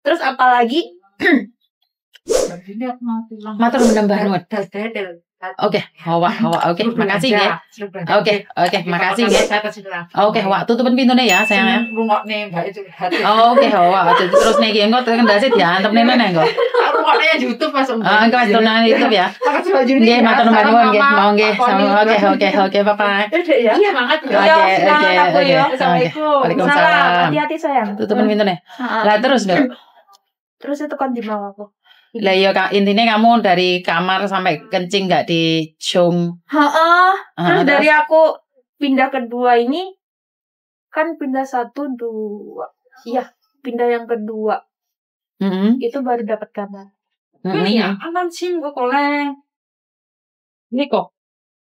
Terus apalagi matur menambah nuwun. Oke, oke, makasih nggih. Oke, makasih nggih. Oke, Wak, tutupin pintune ya, sayang ya. Rungokne Mbak itu. Oke, Wak, terus niki engko kendase diantepne meneh engko. Rungokne YouTube Mas. Engko wis tonton YouTube ya. Nggih, matur nuwun nggih. Mau nggih. Oke, Bapak. Iya, makasih. Oke. Assalamualaikum. Waalaikumsalam. Hati-hati sayang. Tutupin pintune. Lah terus, Dok. Terus itu kan di mau aku. Lah iya intinya kamu dari kamar sampai kencing nggak dicium. Terus dari aku pindah kedua ini kan pindah 1, 2. Iya, pindah yang kedua. Itu baru dapat kabar. Ini ya，啱啱簽嗰個咧，呢個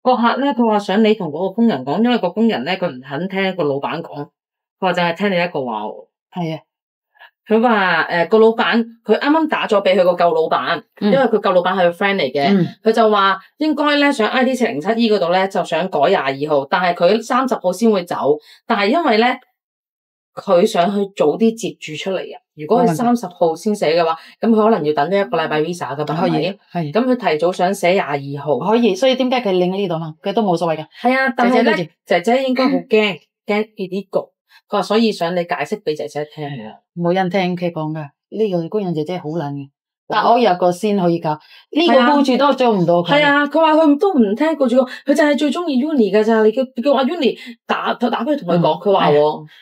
個客咧，佢話想你同嗰個工人講，因為個工人咧佢唔肯聽個老闆講，佢話淨係聽你一個話喎。係啊。佢話個老闆佢啱啱打咗俾佢個舊老闆，因為佢舊老闆係個 friend 嚟嘅，佢就話應該咧上 IT 407E 嗰度咧就想改22號，但係佢30號先會走，但係因為咧佢想去早啲接住出嚟啊。如果佢30號先寫嘅話，咁佢可能要等呢1個禮拜 visa 噶嘛，係咪？係。咁佢提早想寫22號，可以，所以點解佢拎喺呢度嘛？佢都冇所謂嘅。係啊，但係咧姐姐應該好驚呢個。佢話所以想你解釋俾姐姐聽。冇人聽佢講噶，呢個工人姐姐好懶嘅。但我有個先可以教，呢個顧住都做唔到佢。係啊，佢話佢都唔聽顧住佢就係最中意 Uni 㗎咋。你叫阿 Uni 打俾佢同佢講，佢話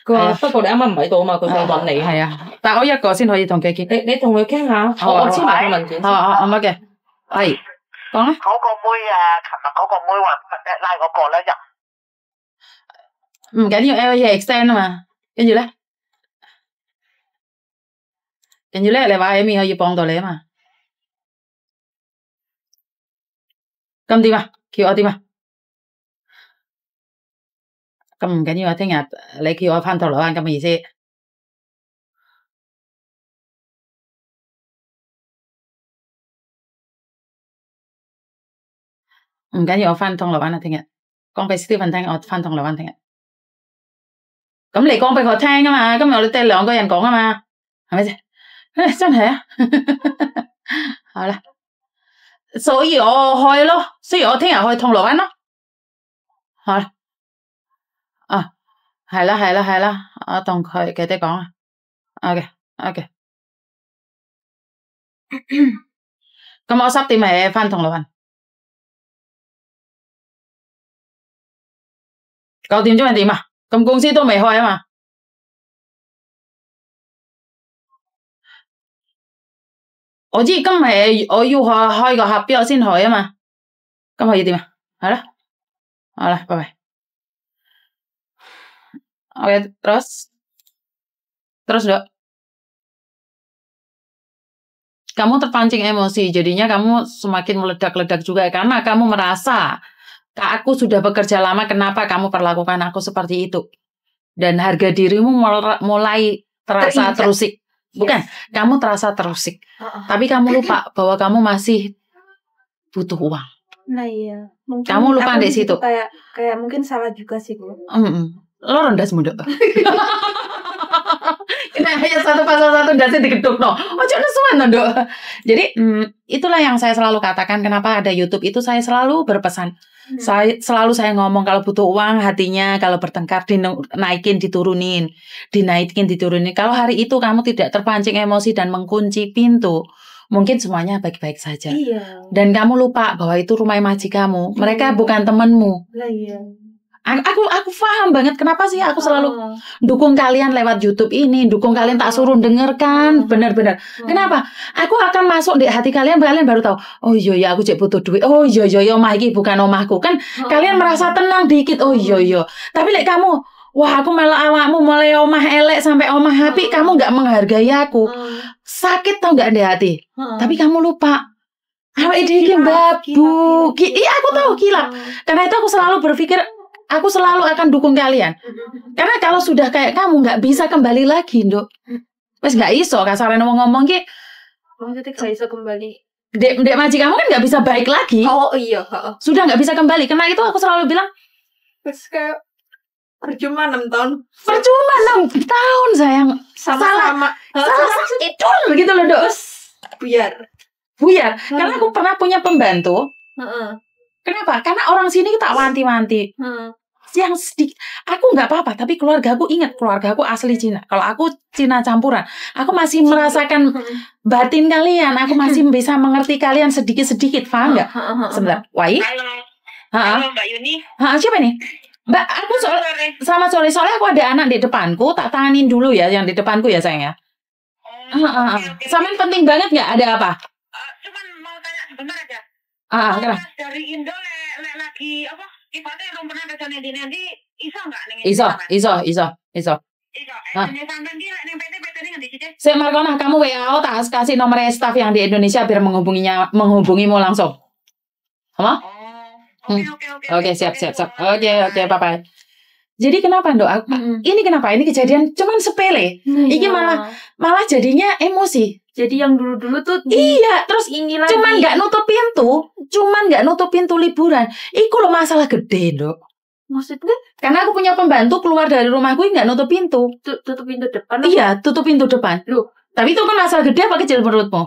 佢話不過你啱啱唔喺度啊嘛，佢想揾你。係啊，但我一個先可以同佢傾。你同佢傾下，我簽埋個文件先。乜嘅？係講啦。嗰個妹琴日嗰個妹話拉嗰個咧唔緊要 ，LA extend 啊嘛，跟住咧，你話 Amy 可以幫到你啊嘛，咁點啊？叫我點啊？咁唔緊要啊，聽日你叫我返銅鑼灣咁嘅意思，唔緊要，我返銅鑼灣啦，聽日講俾 Stephen 聽，我返銅鑼灣聽日。咁你講俾我聽啊嘛，今日我哋2個人講啊嘛，係咪先？真係啊，好啦，所以我去咯，所以我聽日去銅鑼灣咯，好啦，係啦，我同佢哋講啊 ，OK， 咁我10點咪返銅鑼灣，9點鐘係點啊？咁公司都未開啊嘛，我知今日我要開個合標先開啊嘛，咁我要點啊？係啦，好啦，拜拜。Oke, terus Dok, kamu terpancing emosi, jadinya kamu semakin meledak-ledak juga karena kamu merasa aku sudah bekerja lama, kenapa kamu perlakukan aku seperti itu? Dan harga dirimu mulai terasa terusik. Bukan, kamu terasa terusik. Tapi kamu lupa bahwa kamu masih butuh uang. Nah iya. Mungkin kamu lupa di situ. Kayak mungkin salah juga sih, Bu. Lo rendah semua, Dok. Kita hanya satu pasal satu dasar digeduk no. Ojo nesuan no, Dok. Jadi itulah yang saya selalu katakan kenapa ada YouTube itu saya selalu berpesan. Selalu saya ngomong kalau butuh uang hatinya, kalau bertengkar dinaikin diturunin, dinaikin diturunin. Kalau hari itu kamu tidak terpancing emosi dan mengunci pintu, mungkin semuanya baik-baik saja. Iya. Dan kamu lupa bahwa itu rumah majikanmu. Mereka bukan temanmu. Iya. Aku paham banget kenapa sih aku selalu dukung kalian lewat YouTube ini, dukung kalian tak suruh dengarkan, benar-benar. Kenapa? Aku akan masuk di hati kalian baru tahu. Oh iya aku cek butuh duit. Oh iya omah iki bukan omahku. Kan kalian merasa tenang dikit. Oh iya. Tapi lek kamu, wah aku melok awakmu mulai omah elek sampai omah happy, kamu nggak menghargai aku. Sakit tau nggak di hati? Tapi kamu lupa. Awake dhewe iki babu. Iya aku tahu kilap. Karena itu aku selalu berpikir aku selalu akan dukung kalian. Karena kalau sudah kayak kamu nggak bisa kembali lagi, Nduk. Wes nggak iso kasarnya ngomong ki. Maksudnya nggak iso kembali. Dek majikan kamu kan nggak bisa baik lagi. Oh iya. Sudah nggak bisa kembali. Karena itu aku selalu bilang. Terus kayak Percuma 6 tahun. Percuma 6 tahun sayang. Sama-sama. Salah itu begitu loh, Dok. Buyar. Karena aku pernah punya pembantu. Kenapa? Karena orang sini tak wanti-wanti. Yang sedikit. Aku nggak apa-apa, tapi keluarga aku ingat, keluarga aku asli Cina. Kalau aku Cina campuran, aku masih merasakan batin kalian. Aku masih bisa mengerti kalian sedikit-sedikit. Paham nggak? Sebentar. Wai? Halo Mbak Yuni. Siapa nih? Mbak, aku selamat sore. Soalnya aku ada anak di depanku, tak tanganin dulu ya yang di depanku ya sayang ya. Sama penting banget nggak? Ada apa? Cuman mau tanya sebentar aja. Kenapa? Dari Indo lagi apa? Ibaratnya belum pernah kesana di nanti iso nggak nih? Iso. Sampai di ning PT ini ngendi sih? Saya Markona, kamu WA tak kasih nomor staff yang di Indonesia biar menghubungimu langsung. Halo? Oke, siap. Oke, bye. Jadi kenapa, Dok? Ini kenapa? Ini kejadian cuman sepele. Ini malah jadinya emosi. Jadi yang dulu-dulu tuh iya, terus ini lagi. Cuman nggak nutup pintu liburan. Iku lo masalah gede, Dok. Maksudnya? Karena aku punya pembantu keluar dari rumahku nggak nutup pintu. Tutup pintu depan? Iya, tutup pintu depan. Loh. Tapi itu kan masalah gede apa kecil menurutmu?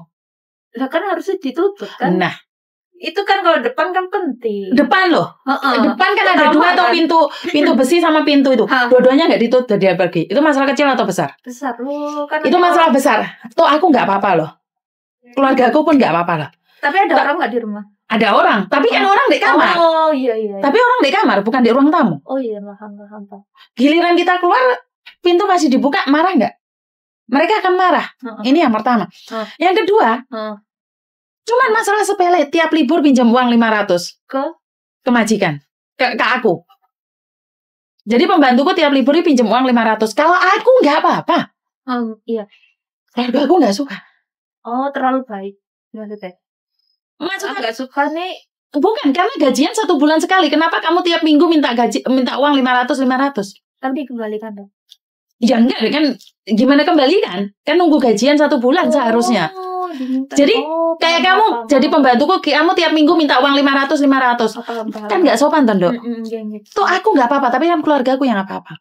Lah kan harusnya ditutup kan? Nah. Itu kan kalau depan kan penting. Depan loh. Depan kan ada dua tuh pintu besi sama pintu itu. Dua-duanya nggak ditutup dia pergi. Itu masalah kecil atau besar? Besar loh. Kan itu masalah besar. Tuh aku nggak apa-apa loh. Keluarga aku pun nggak apa-apa loh. Tapi ada orang nggak di rumah? Ada orang. Tapi kan orang di kamar. Oh iya. Tapi orang di kamar bukan di ruang tamu. Oh iya, paham. Giliran kita keluar pintu masih dibuka, marah nggak? Mereka akan marah. Ini yang pertama. Yang kedua. Cuman masalah sepele, tiap libur pinjam uang 500 ke majikan, ke aku. Jadi pembantuku tiap libur pinjam uang 500. Kalau aku nggak apa-apa. Iya. Keluarga aku nggak suka. Oh, terlalu baik maksudnya. Maksudnya nggak suka nih. Bukan, karena gajian 1 bulan sekali. Kenapa kamu tiap minggu minta uang 500? Kan dikembalikan dong. Ya enggak, kan gimana kembalikan? Kan nunggu gajian 1 bulan seharusnya. Jadi kayak kamu jadi pembantuku, kamu tiap minggu minta uang 500. Kan nggak sopan toh, Dok. Tuh aku nggak apa-apa, tapi kan keluarga aku yang apa-apa.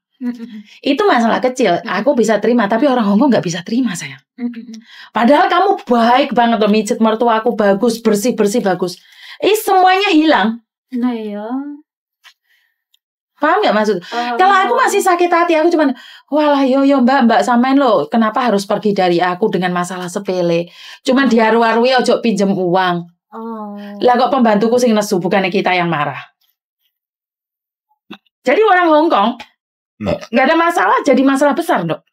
Itu masalah kecil, aku bisa terima, tapi orang Hongkong nggak bisa terima sayang. Padahal kamu baik banget loh, mijet mertua aku bagus, bersih bagus. Semuanya hilang. Nah ya. Paham nggak maksud? Kalau aku masih sakit hati, aku cuman, walah yo mbak samain lo, kenapa harus pergi dari aku dengan masalah sepele? Cuman diharu-harui ojo pinjem uang. Lah kok pembantuku sing nesu, bukannya kita yang marah. Jadi orang Hongkong nggak ada masalah, jadi masalah besar, Dok.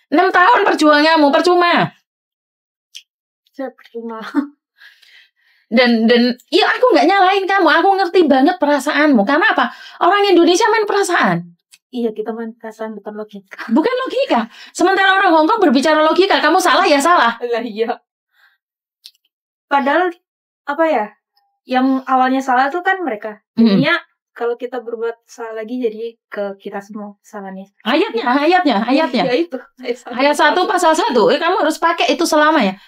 6 tahun perjuanganmu percuma. Dan ya aku nggak nyalain kamu, aku ngerti banget perasaanmu. Karena apa? Orang Indonesia main perasaan. Iya, kita main perasaan, bukan logika. Bukan logika. Sementara orang Hongkong berbicara logika, kamu salah ya salah. Lah iya. Padahal apa ya? Yang awalnya salah tuh kan mereka. Jadinya kalau kita berbuat salah lagi, jadi ke kita semua salahnya. Ayatnya. Ya itu. Ayat 1 pasal 1. Kamu harus pakai itu selamanya.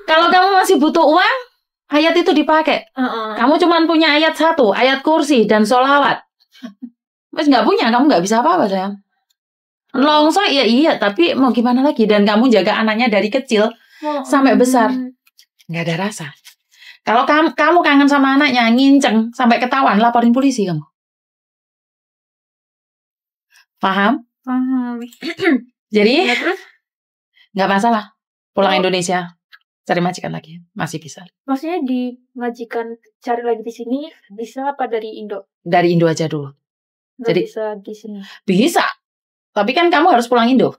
Kalau kamu masih butuh uang, ayat itu dipakai. Kamu cuma punya ayat 1, ayat kursi dan sholawat. Mas nggak punya, kamu nggak bisa apa-apa sayang. Longso ya iya, tapi mau gimana lagi? Dan kamu jaga anaknya dari kecil sampai besar, nggak ada rasa. Kalau kamu kangen sama anaknya, nginceng sampai ketahuan, laporin polisi kamu. Paham? Jadi nggak masalah. Pulang Indonesia. Cari majikan lagi, masih bisa. Maksudnya di majikan cari lagi di sini bisa apa dari Indo? Dari Indo aja dulu. Nggak jadi bisa di sini. Bisa. Tapi kan kamu harus pulang Indo.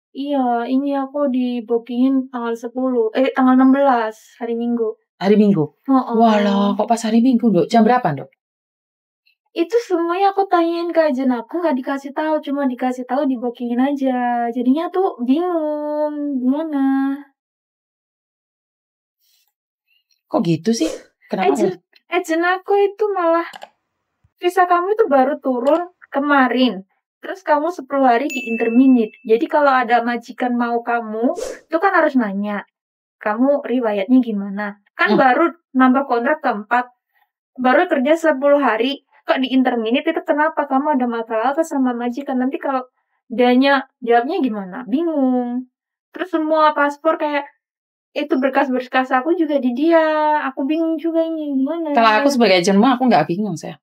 Iya, ini aku di bookingin tanggal 16 hari Minggu. Hari Minggu. Walah, kok pas hari Minggu, Dok? Jam berapa, Dok? Itu semuanya aku tanyain ke agen aku, nggak dikasih tahu, cuma dikasih tahu di bookingin aja. Jadinya tuh bingung gimana. Kok gitu sih? Kenapa? Agen aku itu malah visa kamu itu baru turun kemarin. Terus kamu 10 hari di interminate. Jadi kalau ada majikan mau kamu, itu kan harus nanya. Kamu riwayatnya gimana? Kan baru nambah kontrak keempat. Baru kerja 10 hari. kok di interminate itu kenapa kamu ada masalah apa sama majikan, nanti kalau dianya jawabnya gimana, bingung. Terus semua paspor kayak itu berkas-berkas aku juga di dia, aku bingung juga ini gimana. Kalau aku sebagai agentmu aku nggak bingung sih.